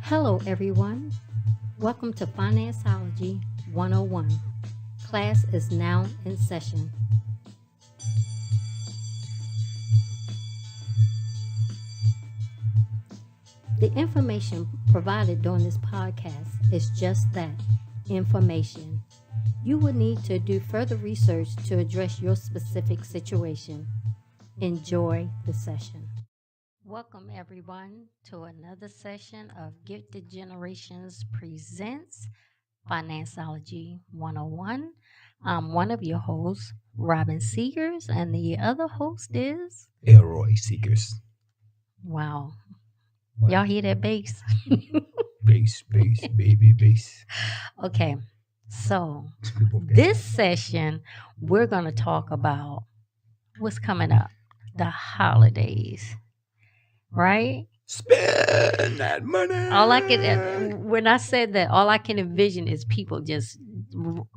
Hello, everyone. Welcome to Financeology 101. Class is now in session. The information provided during this podcast is just that, information. You will need to do further research to address your specific situation. Enjoy the session. Welcome, everyone, to another session of Gifted Generations Presents Financeology 101. I'm one of your hosts, Robin Seegers, and the other host is... Elroy Seekers. Wow. What? Y'all hear that bass? Bass, baby, bass. Okay, so this session, we're going to talk about what's coming up, the holidays. Right? Spend that money. When I said that, all I can envision is people just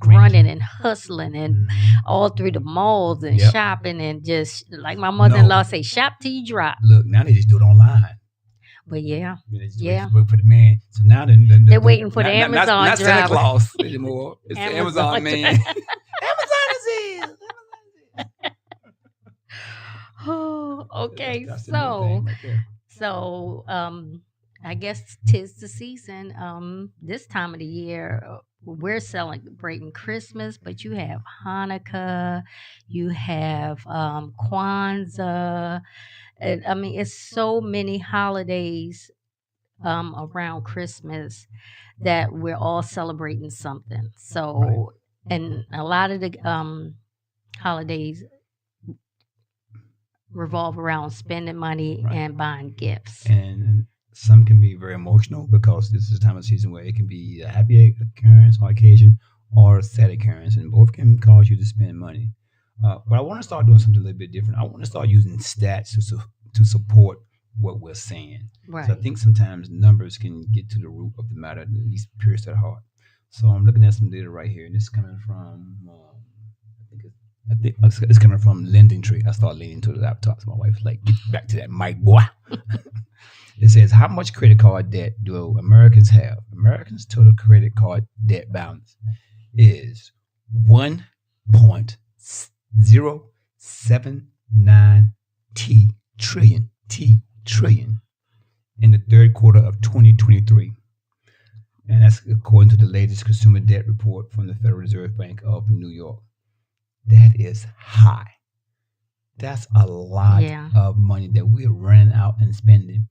running and hustling and all through the malls and shopping and just like my mother-in-law say, shop till you drop. Look, now they just do it online. But yeah. Wait for the man. So now they're waiting for the Amazon driver. Not Santa Claus anymore. It's the Amazon man. Amazon is it. Oh, okay. That's So I guess 'tis the season. This time of the year, we're celebrating Christmas, but you have Hanukkah, you have Kwanzaa. I mean, it's so many holidays around Christmas that we're all celebrating something. So, Right. And a lot of the holidays revolve around spending money and buying gifts. And some can be very emotional because this is a time of season where it can be a happy occurrence or occasion or a sad occurrence, and both can cause you to spend money. But I want to start doing something a little bit different. I want to start using stats to support what we're saying. Right. So I think sometimes numbers can get to the root of the matter, at least pierce that heart. So I'm looking at some data right here, and this is coming from... I think it's coming from Lending Tree. I start leaning to the laptop. So my wife's like, get back to that mic, boy. It says, how much credit card debt do Americans have? Americans' total credit card debt balance is $1.079 trillion in the third quarter of 2023. And that's according to the latest consumer debt report from the Federal Reserve Bank of New York. That is high. That's a lot of money that we're running out and spending.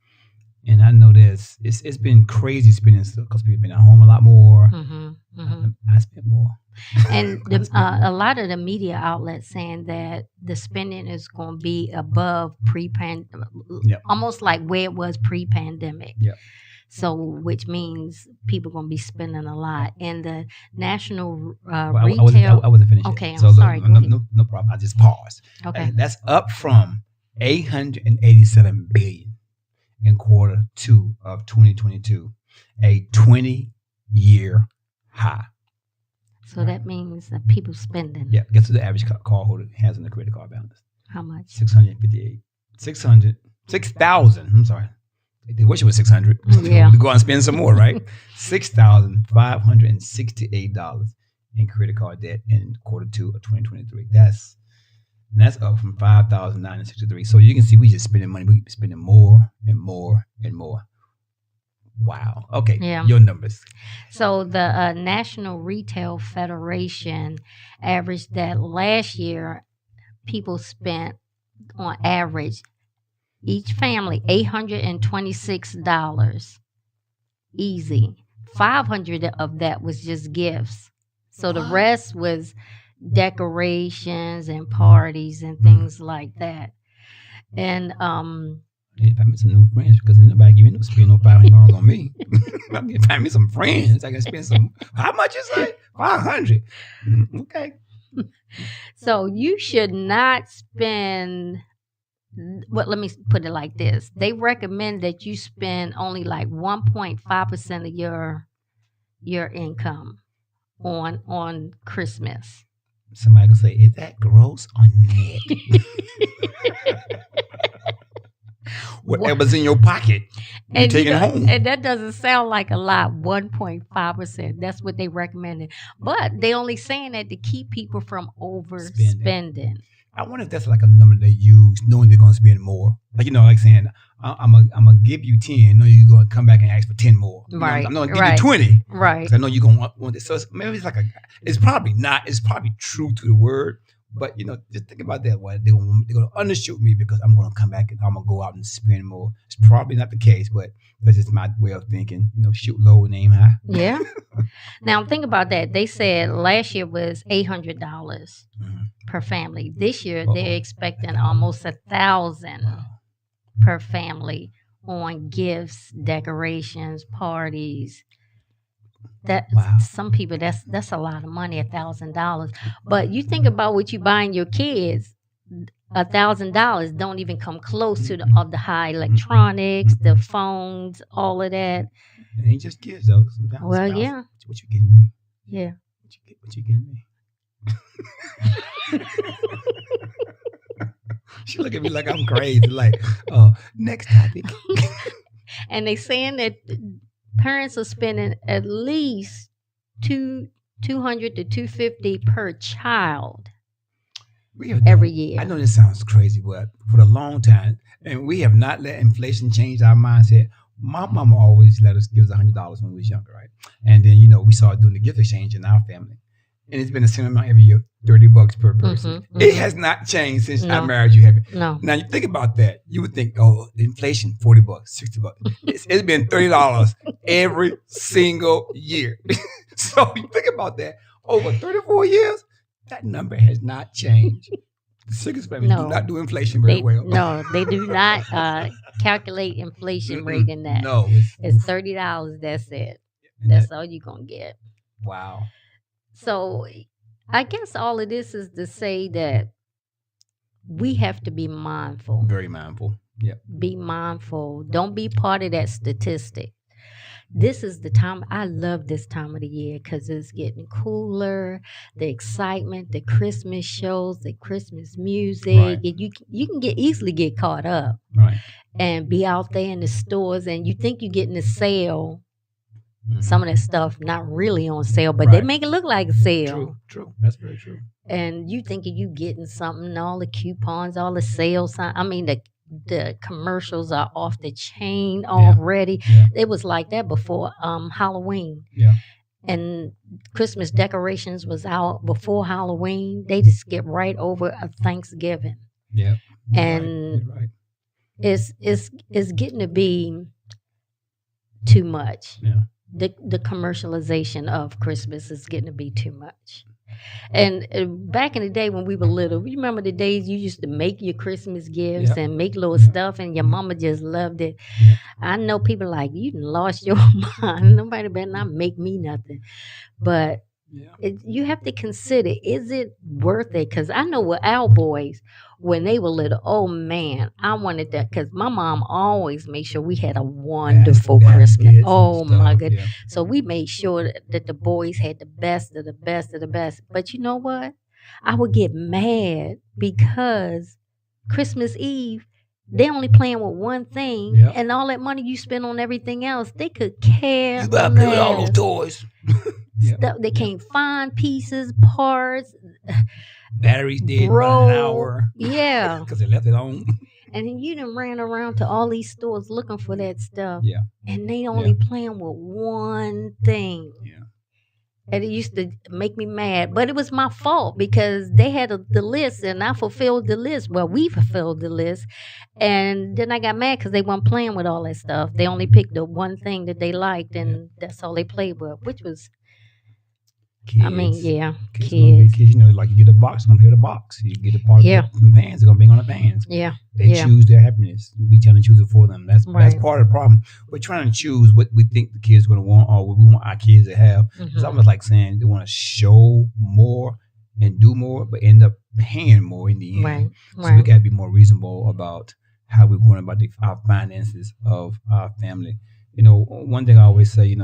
And I know it's been crazy spending stuff because people have been at home a lot more. I spent more. And a lot of the media outlets saying that the spending is going to be above pre-pandemic, almost like where it was pre-pandemic. Yeah. So, which means people going to be spending a lot. And the national retail... I wasn't finished Okay, yet. I'm sorry. No problem. I just paused. Okay. That's up from $887 billion in quarter 2 of 2022, a 20-year high. So that means that people spending. Yeah. Guess what the average car holder has in the credit card balance? How much? 6,000. I'm sorry. They wish it was 600. Yeah. To go out and spend some more, right? $6,568 in credit card debt in quarter 2 of 2023. That's up from $5,963. So you can see we just spending money. We spending more and more and more. Wow. Okay. Yeah. Your numbers. So the National Retail Federation averaged that last year people spent on average each family $826 easy. 500 of that was just gifts. So the rest was decorations and parties and things like that. And if I meet some new friends, because nobody give me no spend no $500 on me. If I meet some friends, I can spend some. How much is that? 500. Okay. So you should not spend. Well, let me put it like this. They recommend that you spend only like 1.5% of your income on Christmas. Somebody can say, is that gross or net? whatever's in your pocket, you take it home. And that doesn't sound like a lot. 1.5%. That's what they recommended. But they only saying that to keep people from overspending. I wonder if that's like a number they use, knowing they're going to spend more. Like, like saying, I'm gonna give you 10. No, you're going to come back and ask for 10 more. Right. I'm going to give you 20. Right. I know you're going to want this. So maybe it's like it's probably not. It's probably true to the word. But, just think about that. They're going to undershoot me because I'm going to come back and I'm going to go out and spend more. It's probably not the case, but that's just my way of thinking. Shoot low and aim high. Yeah. Now, think about that. They said last year was $800 per family. This year, they're expecting almost $1,000 per family on gifts, decorations, parties. Some people that's a lot of money, $1,000. But you think about what you buying your kids, $1,000 don't even come close to the high electronics, the phones, all of that. It ain't just kids though. Sometimes well, yeah. What you getting me? Yeah. What you getting me? She look at me like I'm crazy. Like, next topic. And they saying that parents are spending at least $200 to $250 per child every year. I know this sounds crazy, but for a long time, and we have not let inflation change our mindset. My mama always let us give us $100 when we was younger, right? And then we started doing the gift exchange in our family, and it's been the same amount every year, $30 per person. It has not changed since I married you. No. Now you think about that, you would think, the inflation, $40, $60. It's been $30 every single year. So you think about that over 34 years, that number has not changed. The Siggers family do not do inflation very well. No, they do not calculate inflation rate in that. No, it's $30. That's it. That's all you're gonna get. Wow. So I guess all of this is to say that we have to be mindful. Very mindful. Yeah. Be mindful. Don't be part of that statistic. This is the time. I love this time of the year because it's getting cooler. The excitement, the Christmas shows, the Christmas music. Right. You can easily get caught up. Right. And be out there in the stores, and you think you're getting a sale. Some of that stuff not really on sale, but they make it look like a sale. True. That's very true. And you thinking you getting something, all the coupons, all the sales. I mean, the commercials are off the chain already. Yeah. It was like that before Halloween. Yeah. And Christmas decorations was out before Halloween. They just skip right over a Thanksgiving. Yeah. And right. It's getting to be too much. Yeah. The commercialization of Christmas is getting to be too much. And back in the day when we were little, you remember the days you used to make your Christmas gifts and make little stuff, and your mama just loved it. Yeah. I know people like, you done lost your mind. Nobody better not make me nothing. But you have to consider, is it worth it? Because I know with our boys, when they were little, oh man, I wanted that because my mom always made sure we had a wonderful Christmas. Oh my goodness. Yeah. So we made sure that the boys had the best of the best of the best. But you know what? I would get mad because Christmas Eve, they only playing with one thing, and all that money you spend on everything else, they could care. You gotta play with all those toys. Stuff they can't find pieces, parts. Batteries dead in an hour. Yeah. Because they left it on. And then you done ran around to all these stores looking for that stuff. Yeah. And they only playing with one thing. Yeah. And it used to make me mad. But it was my fault because they had the list and I fulfilled the list. Well, we fulfilled the list. And then I got mad because they weren't playing with all that stuff. They only picked the one thing that they liked and that's all they played with, which was... Kids. I mean, kids. Kids, like you get a box, they're gonna play with a box. You get a part of the pans, they're gonna bang on the pans. Yeah. They choose their happiness. We trying to choose it for them. That's part of the problem. We're trying to choose what we think the kids are gonna want or what we want our kids to have. It's almost like saying they want to show more and do more, but end up paying more in the end. Right. So we gotta be more reasonable about how we're going about our finances of our family. One thing I always say,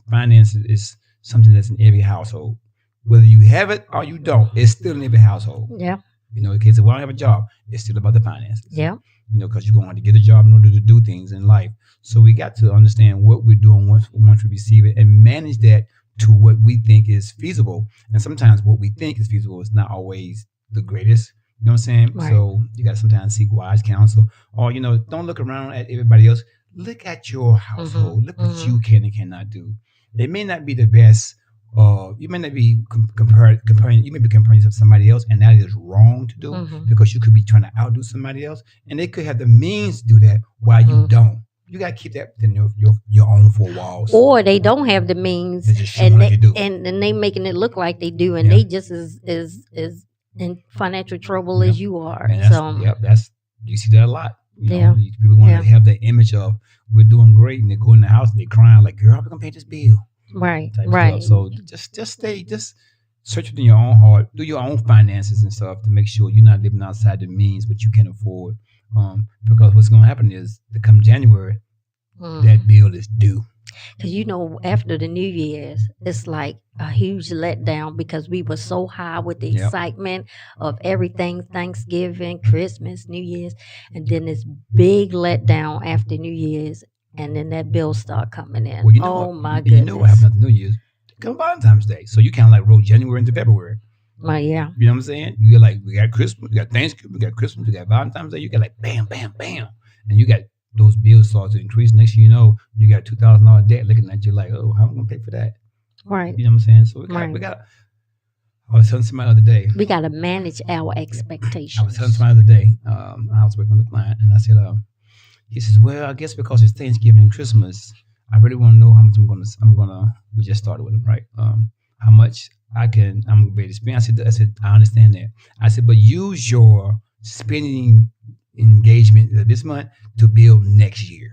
finances is something that's in every household. Whether you have it or you don't, it's still in every household. Yeah. You know, in case if I don't have a job, it's still about the finances. Yeah. You know, because you're going to have to get a job in order to do things in life. So we got to understand what we're doing once we receive it and manage that to what we think is feasible. And sometimes what we think is feasible is not always the greatest. You know what I'm saying? Right. So you got to sometimes seek wise counsel, or you know, don't look around at everybody else. Look at your household. Look what you can and cannot do. It may not be the best. You may not be comparing. You may be comparing yourself to somebody else, and that is wrong to do because you could be trying to outdo somebody else, and they could have the means to do that while you don't. You gotta keep that within your own four walls. Or they don't have the means, They're just showing like they do. and they making it look like they do, and they just is in financial trouble as you are. And that's you see that a lot. You know, people want to have that image of we're doing great, and they go in the house and they crying like, "Girl, how we gonna pay this bill?" Right. So just search within your own heart, do your own finances and stuff to make sure you're not living outside the means what you can afford. Because what's going to happen is to come January, that bill is due. Because you know, after the New Year's, it's like a huge letdown because we were so high with the excitement of everything, Thanksgiving, Christmas, New Year's, and then this big letdown after New Year's. And then that bill start coming in. Well, my goodness. You know what happened after New Year's? Come Valentine's Day. So you kind of like roll January into February. Yeah. You know what I'm saying? You get like, we got Christmas, we got Thanksgiving, we got Christmas, we got Valentine's Day. You got like bam, bam, bam. And you got those bills start to increase. Next thing you know, you got $2,000 debt looking at you like, oh, how am I going to pay for that? Right. You know what I'm saying? So we got I was telling somebody the other day. We got to manage our expectations. I was telling somebody the other day, I was working with a client, and I said, he says, well, I guess because it's Thanksgiving and Christmas, I really want to know how much we just started with him, right? How much I'm going to be able to spend. I said, I understand that. I said, but use your spending engagement this month to build next year.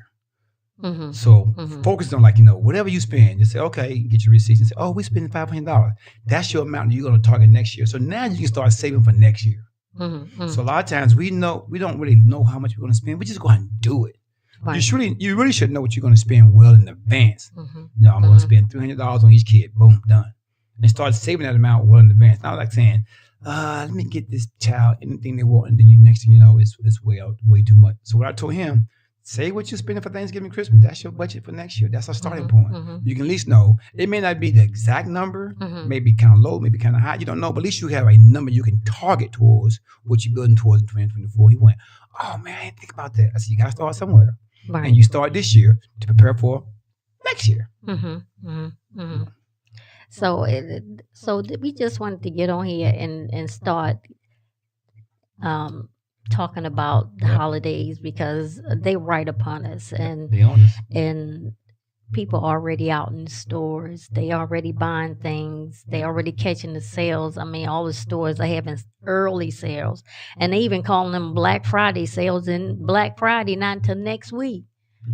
So focus on whatever you spend. Just say, okay, get your receipts and say, oh, we spending $500. That's your amount that you're going to target next year. So now you can start saving for next year. So a lot of times we don't really know how much we're going to spend. We just go out and do it. Right. You really should know what you're going to spend well in advance. I'm going to spend $300 on each kid. Boom, done. And start saving that amount well in advance. Not like saying, let me get this child anything they want, and then next thing you know, it's way too much. So what I told him, say what you're spending for Thanksgiving, Christmas. That's your budget for next year. That's our starting point. You can at least know. It may not be the exact number. Maybe kind of low, maybe kind of high. You don't know, but at least you have a number you can target towards what you're building towards in 2024. He went, oh, man, I didn't think about that. I said, you got to start somewhere. Right. And you start this year to prepare for next year. So we just wanted to get on here and start talking about the holidays because they right upon us, and they own us. And people already out in the stores. They already buying things. They already catching the sales. I mean, all the stores are having early sales, and they even calling them Black Friday sales. And Black Friday not until next week,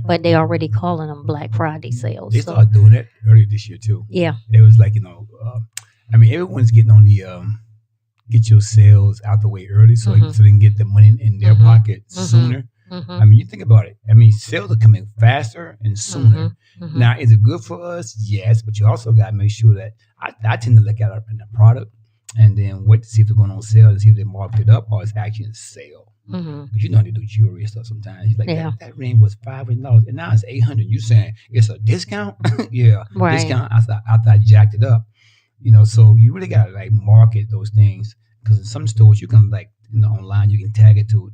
but they already calling them Black Friday sales. They started doing it earlier this year too. Yeah, it was like everyone's getting on the get your sales out the way early so they can get the money in their pocket sooner. I mean, you think about it. I mean, sales are coming faster and sooner. Now, is it good for us? Yes, but you also got to make sure that I tend to look at the product and then wait to see if they're going on sale to see if they marked it up or it's actually a sale. Because you know how they do jewelry and stuff sometimes. He's like, that ring was $500 and now it's $800. You saying it's a discount? Yeah, right. Discount after I jacked it up. So you really got to market those things because in some stores you can online you can tag it to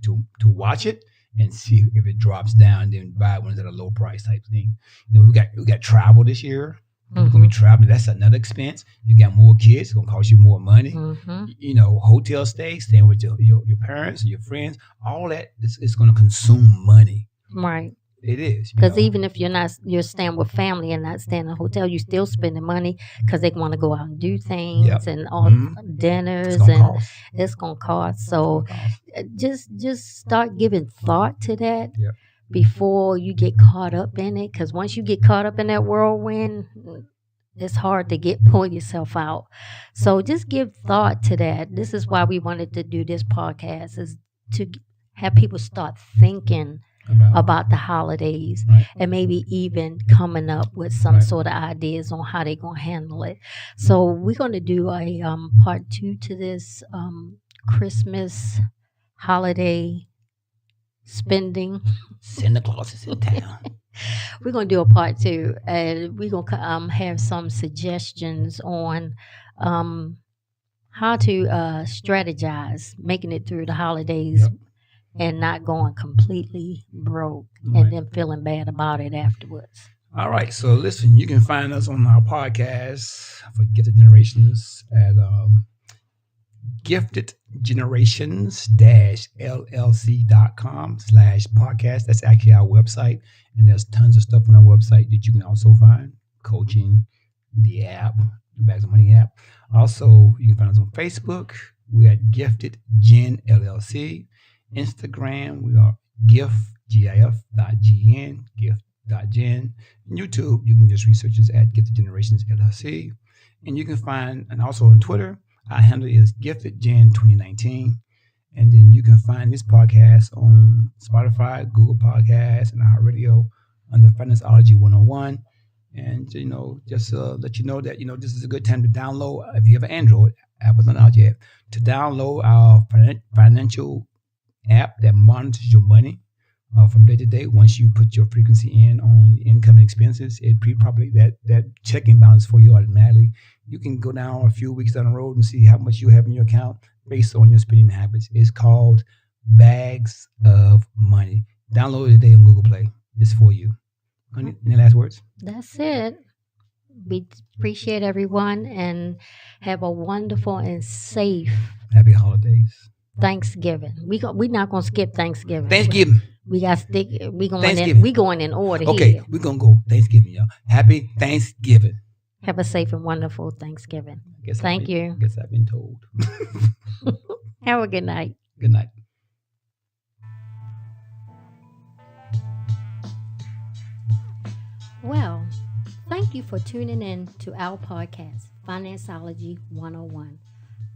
watch it and see if it drops down, then buy ones at a low price type thing. We got travel this year. People gonna be traveling. That's another expense. You got more kids. It's gonna cost you more money. Hotel stays, staying with your parents, your friends. All that is gonna consume money. Right. It is. Because even if you're staying with family and not staying in a hotel, you're still spending money because they want to go out and do things and all dinners it's gonna cost. So just start giving thought to that before you get caught up in it. Because once you get caught up in that whirlwind, it's hard to pull yourself out. So just give thought to that. This is why we wanted to do this podcast, is to have people start thinking about the holidays and maybe even coming up with some sort of ideas on how they're going to handle it. So we're going to do a part 2 to this Christmas holiday spending. Santa Claus is in town. We're going to do a part 2, and we're going to have some suggestions on how to strategize making it through the holidays. Yep. And not going completely broke Right. and then feeling bad about it afterwards. All right. So listen, you can find us on our podcast for Gifted Generations at giftedgenerations-llc.com/podcast. That's actually our website. And there's tons of stuff on our website that you can also find. Coaching, the app, the Bags of Money app. Also, you can find us on Facebook. We're at Gifted Gen LLC. Instagram, we are gif.gn, gift.gen. YouTube, you can just research us at Gifted Generations LLC. And you can find, and also on Twitter, our handle is GiftedGen2019. And then you can find this podcast on Spotify, Google Podcasts, and iHeartRadio under Financeology 101. And, just let you know that, this is a good time to download, if you have an Android, Apple's not out yet, to download our financial app that monitors your money from day to day. Once you put your frequency in on income and expenses, it pre-populates that checking balance for you automatically. You can go down a few weeks down the road and see how much you have in your account based on your spending habits. It's called Bags of Money. Download it today on Google Play. It's for you. Any last words? That's it. We appreciate everyone and have a wonderful and safe Happy holidays. Thanksgiving. We're not gonna skip Thanksgiving. Thanksgiving. We got stick. We going Thanksgiving. in. We going in order Okay, here. we're gonna go Thanksgiving, y'all. Happy Thanksgiving. Have a safe and wonderful Thanksgiving. Thank you. I guess I've been told. Have a good night. Good night. Well, thank you for tuning in to our podcast, Financeology 101.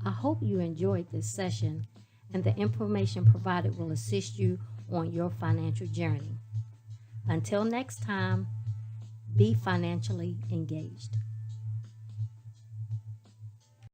I hope you enjoyed this session and the information provided will assist you on your financial journey. Until next time, be financially engaged.